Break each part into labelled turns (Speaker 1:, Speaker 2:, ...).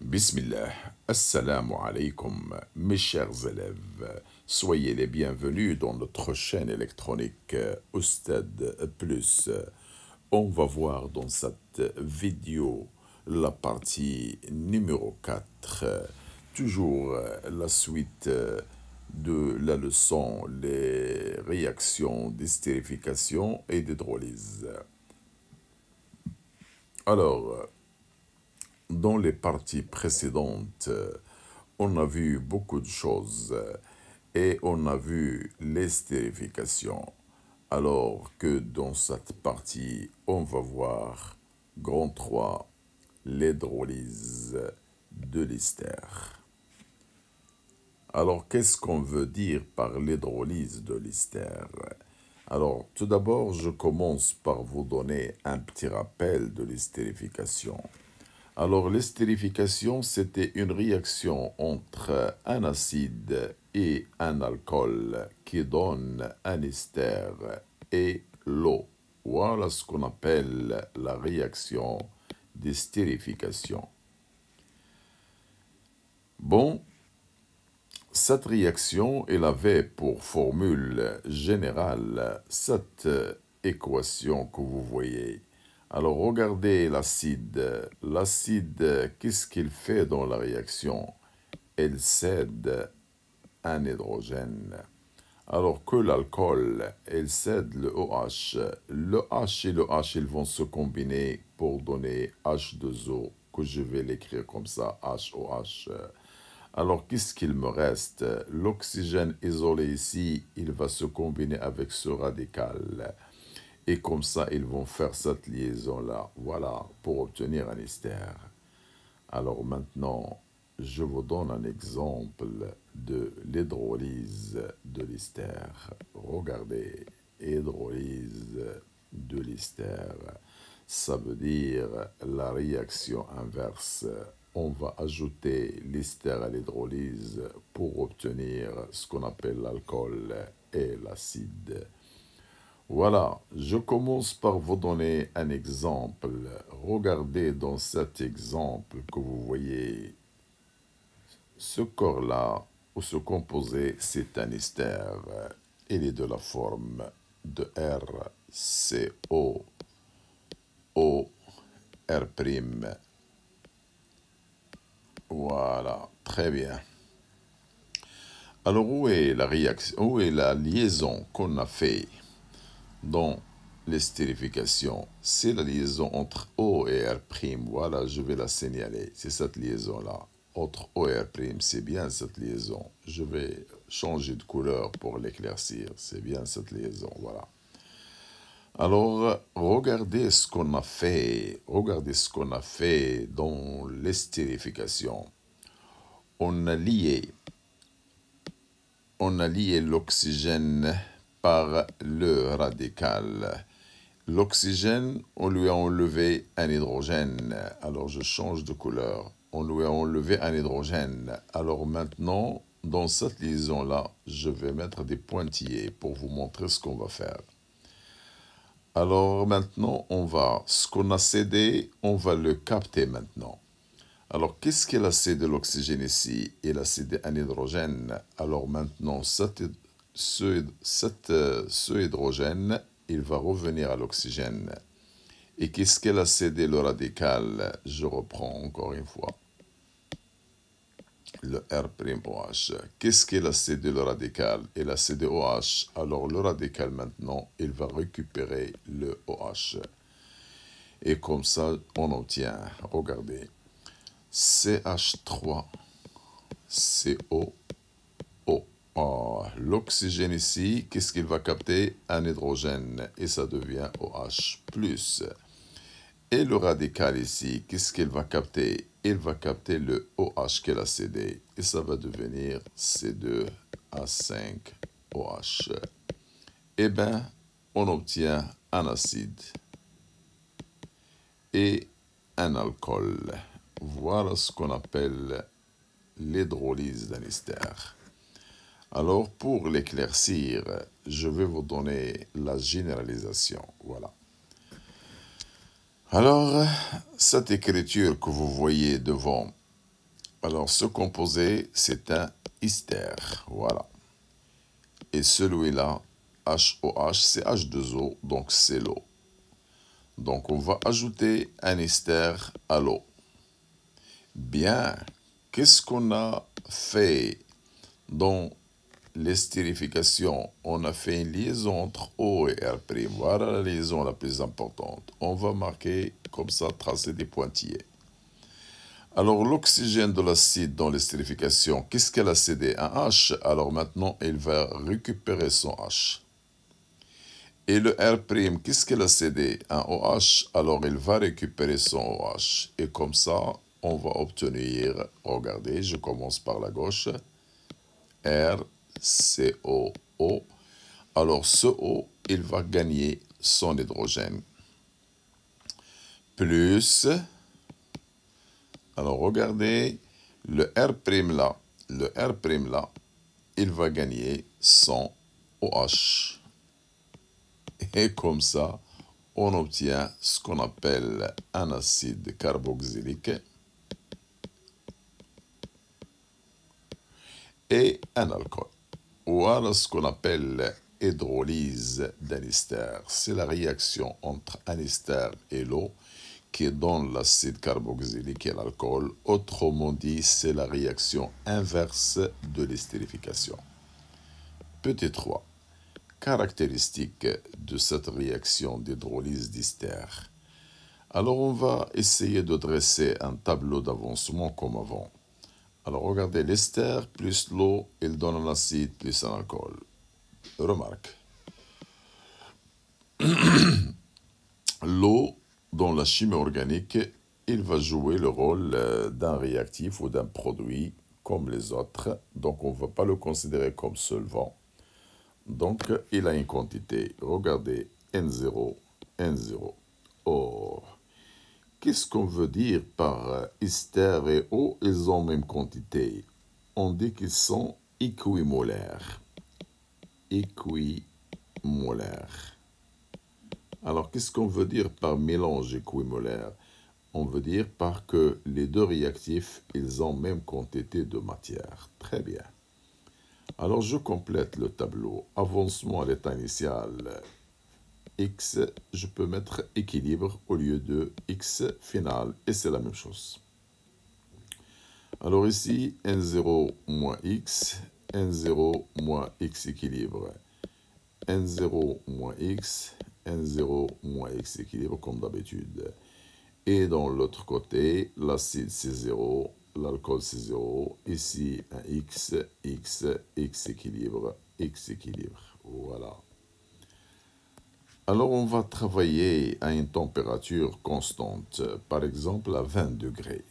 Speaker 1: Bismillah, assalamu alaikum, mes chers élèves, soyez les bienvenus dans notre chaîne électronique Oustad Plus. On va voir dans cette vidéo la partie numéro 4, toujours la suite de la leçon, les réactions d'estérification et d'hydrolyse. Alors, dans les parties précédentes, on a vu beaucoup de choses et on a vu l'estérification. Alors que dans cette partie, on va voir grand 3, l'hydrolyse de l'ester. Alors, qu'est-ce qu'on veut dire par l'hydrolyse de l'ester? Alors, tout d'abord, je commence par vous donner un petit rappel de l'estérification. Alors, l'estérification, c'était une réaction entre un acide et un alcool qui donne un ester et l'eau. Voilà ce qu'on appelle la réaction d'estérification. Bon, cette réaction, elle avait pour formule générale cette équation que vous voyez. Alors, regardez l'acide. L'acide, qu'est-ce qu'il fait dans la réaction? Elle cède un hydrogène. Alors que l'alcool, elle cède le OH. Le H et le H, ils vont se combiner pour donner H2O, que je vais l'écrire comme ça, HOH. Alors, qu'est-ce qu'il me reste? L'oxygène isolé ici, il va se combiner avec ce radical. Et comme ça, ils vont faire cette liaison-là, voilà, pour obtenir un ester. Alors maintenant, je vous donne un exemple de l'hydrolyse de l'ester. Regardez, hydrolyse de l'ester, ça veut dire la réaction inverse. On va ajouter l'ester à l'hydrolyse pour obtenir ce qu'on appelle l'alcool et l'acide. Voilà, je commence par vous donner un exemple. Regardez dans cet exemple que vous voyez, ce corps-là, ou ce composé, c'est un ester. Il est de la forme de RCO, R'. Voilà, très bien. Alors, où est la réaction, où est la liaison qu'on a fait dans l'estérification? C'est la liaison entre O et R'. Voilà, je vais la signaler. C'est cette liaison-là. Entre O et R', c'est bien cette liaison. Je vais changer de couleur pour l'éclaircir. C'est bien cette liaison, voilà. Alors, regardez ce qu'on a fait. Regardez ce qu'on a fait dans l'estérification. On a lié l'oxygène par le radical. L'oxygène, on lui a enlevé un hydrogène. Alors, je change de couleur. On lui a enlevé un hydrogène. Alors maintenant, dans cette liaison-là, je vais mettre des pointillés pour vous montrer ce qu'on va faire. Alors maintenant, ce qu'on a cédé, on va le capter maintenant. Alors, qu'est-ce qu'il a cédé l'oxygène ici? Il a cédé un hydrogène. Alors maintenant, ce hydrogène, il va revenir à l'oxygène. Et qu'est-ce qu'elle a cédé le radical? Je reprends encore une fois. Le R'OH. Qu'est-ce qu'elle a cédé le radical? Elle a cédé OH. Alors le radical maintenant, il va récupérer le OH. Et comme ça, on obtient, regardez, CH3, CO, O. L'oxygène ici, qu'est-ce qu'il va capter? Un hydrogène. Et ça devient OH+. Et le radical ici, qu'est-ce qu'il va capter? Il va capter le OH qu'elle a cédé. Et ça va devenir C2H5OH. Eh bien, on obtient un acide et un alcool. Voilà ce qu'on appelle l'hydrolyse d'un ester. Alors, pour l'éclaircir, je vais vous donner la généralisation. Voilà. Alors, cette écriture que vous voyez devant, Alors, ce composé, c'est un ester. Voilà. Et celui-là, HOH, c'est H2O, donc c'est l'eau. Donc, on va ajouter un ester à l'eau. Bien, qu'est-ce qu'on a fait dans l'estérification? On a fait une liaison entre O et R'. Voilà la liaison la plus importante. On va marquer comme ça, tracer des pointillés. Alors, l'oxygène de l'acide dans l'estérification, qu'est-ce qu'elle a cédé? Un H. Alors maintenant, il va récupérer son H. Et le R', qu'est-ce qu'elle a cédé? Un OH. Alors, il va récupérer son OH. Et comme ça, on va obtenir, regardez, je commence par la gauche, RCOO. Alors, ce O, il va gagner son hydrogène. Plus, alors regardez, le R' là, il va gagner son OH. Et comme ça, on obtient ce qu'on appelle un acide carboxylique et un alcool. Voilà ce qu'on appelle hydrolyse d'un ester. C'est la réaction entre un ester et l'eau qui donne l'acide carboxylique et l'alcool. Autrement dit, c'est la réaction inverse de l'estérification. Petit 3. Caractéristiques de cette réaction d'hydrolyse d'ester. Alors, on va essayer de dresser un tableau d'avancement comme avant. Alors, regardez, l'ester plus l'eau, il donne un acide plus un alcool. Remarque. L'eau, dans la chimie organique, il va jouer le rôle d'un réactif ou d'un produit comme les autres. Donc, on ne va pas le considérer comme solvant. Donc, il a une quantité. Regardez, N0, N0. Oh, qu'est-ce qu'on veut dire par ester et eau? Ils ont même quantité. On dit qu'ils sont équimolaires. Équimolaires. Alors, qu'est-ce qu'on veut dire par mélange équimolaire? On veut dire par que les deux réactifs, ils ont même quantité de matière. Très bien. Alors, je complète le tableau. Avancement à l'état initial. X, je peux mettre équilibre au lieu de X final. Et c'est la même chose. Alors ici, N0 moins X, N0 moins X équilibre. N0 moins X, N0 moins X équilibre comme d'habitude. Et dans l'autre côté, l'acide c'est 0, l'alcool c'est 0. Ici, un X, X, X équilibre, X équilibre. Voilà. Alors, on va travailler à une température constante, par exemple à 20 degrés.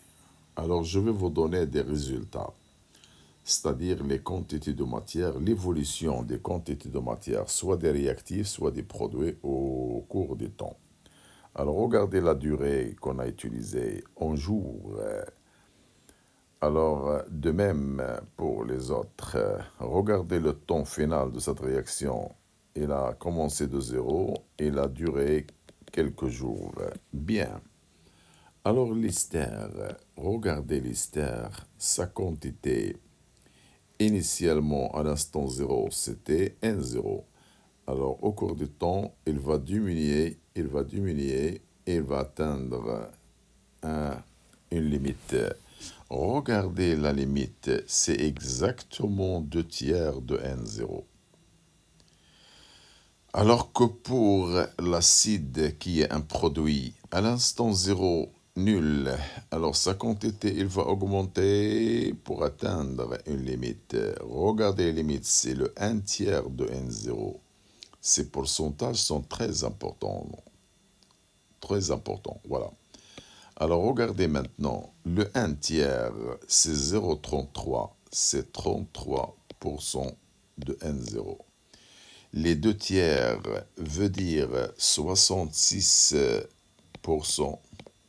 Speaker 1: Alors, je vais vous donner des résultats, c'est-à-dire les quantités de matière, l'évolution des quantités de matière, soit des réactifs, soit des produits au cours du temps. Alors, regardez la durée qu'on a utilisée en jours. Alors, de même pour les autres, regardez le temps final de cette réaction. Il a commencé de 0 et il a duré quelques jours. Bien. Alors, l'ester, regardez l'ester, sa quantité. Initialement, à l'instant 0, c'était N0. Alors, au cours du temps, il va diminuer, et il va atteindre une limite. Regardez la limite, c'est exactement 2 tiers de N0. Alors que pour l'acide qui est un produit, à l'instant 0, nul, alors sa quantité, il va augmenter pour atteindre une limite. Regardez les limites, c'est le 1 tiers de N0. Ces pourcentages sont très importants. Très importants, voilà. Alors regardez maintenant, le 1 tiers, c'est 0,33, c'est 33% de N0. Les 2 tiers veut dire 66%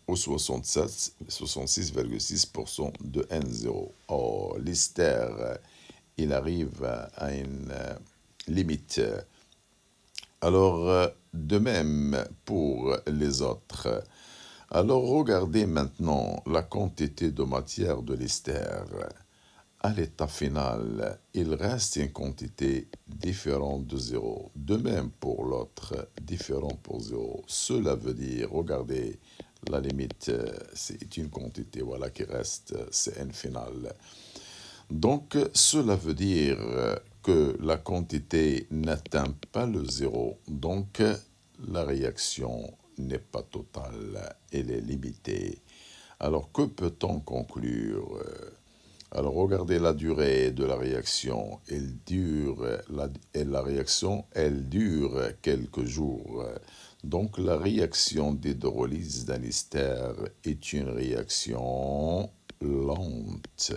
Speaker 1: ou 66,6% de N0. Oh, l'ester, il arrive à une limite. Alors, de même pour les autres. Alors regardez maintenant la quantité de matière de l'ester. À l'état final, il reste une quantité différente de zéro. De même pour l'autre, différent pour zéro. Cela veut dire, regardez, la limite, c'est une quantité voilà, qui reste, c'est n final. Donc, cela veut dire que la quantité n'atteint pas le zéro. Donc, la réaction n'est pas totale, elle est limitée. Alors, que peut-on conclure? Alors, regardez la durée de la réaction. La réaction, elle dure quelques jours. Donc, la réaction d'hydrolyse d'un ester est une réaction lente.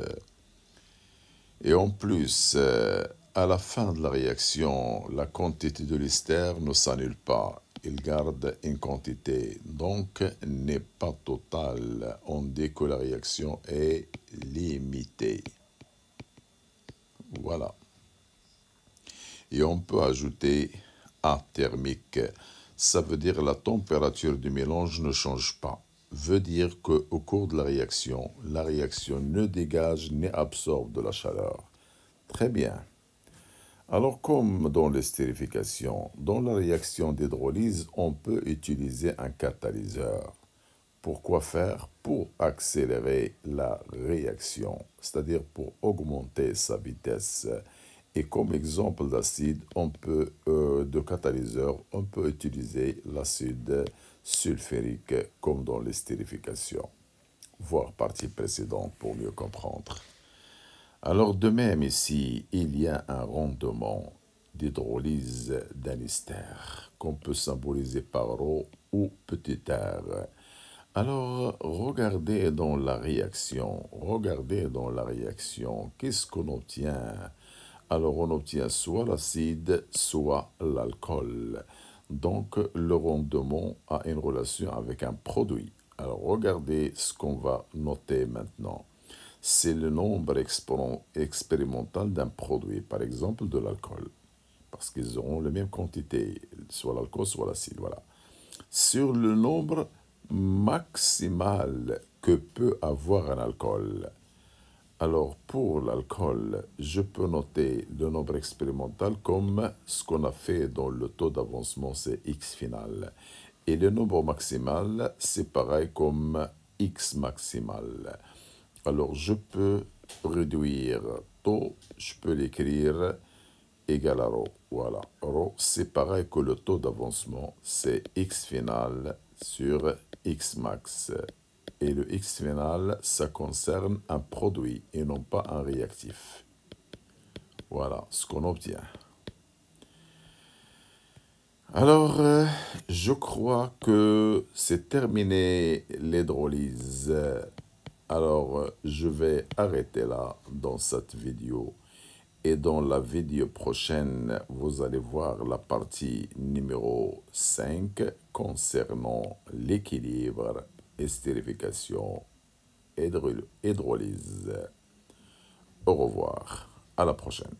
Speaker 1: Et en plus, à la fin de la réaction, la quantité de l'ester ne s'annule pas. Il garde une quantité, donc n'est pas totale. On dit que la réaction est limitée. Voilà. Et on peut ajouter A thermique. Ça veut dire la température du mélange ne change pas. Veut dire qu'au cours de la réaction ne dégage ni absorbe de la chaleur. Très bien. Alors, comme dans l'estérification, dans la réaction d'hydrolyse, on peut utiliser un catalyseur. Pourquoi faire? Pour accélérer la réaction, c'est-à-dire pour augmenter sa vitesse. Et comme exemple d'acide, de catalyseur, on peut utiliser l'acide sulfurique comme dans l'estérification. Voir partie précédente pour mieux comprendre. Alors de même ici, il y a un rendement d'hydrolyse d'un ester qu'on peut symboliser par ρ ou petit r. Alors regardez dans la réaction, qu'est-ce qu'on obtient? Alors on obtient soit l'acide, soit l'alcool. Donc le rendement a une relation avec un produit. Alors regardez ce qu'on va noter maintenant. C'est le nombre expérimental d'un produit, par exemple de l'alcool, parce qu'ils auront la même quantité, soit l'alcool, soit l'acide, voilà. Sur le nombre maximal que peut avoir un alcool. Alors, pour l'alcool, je peux noter le nombre expérimental comme ce qu'on a fait dans le taux d'avancement, c'est X final. Et le nombre maximal, c'est pareil comme X maximal. Alors, je peux réduire taux, je peux l'écrire égal à ρ. Voilà, ρ, c'est pareil que le taux d'avancement, c'est X final sur X max. Et le X final, ça concerne un produit et non pas un réactif. Voilà ce qu'on obtient. Alors, je crois que c'est terminé l'hydrolyse. Alors, je vais arrêter là dans cette vidéo. Et dans la vidéo prochaine, vous allez voir la partie numéro 5 concernant l'équilibre, estérification, hydrolyse. Au revoir. À la prochaine.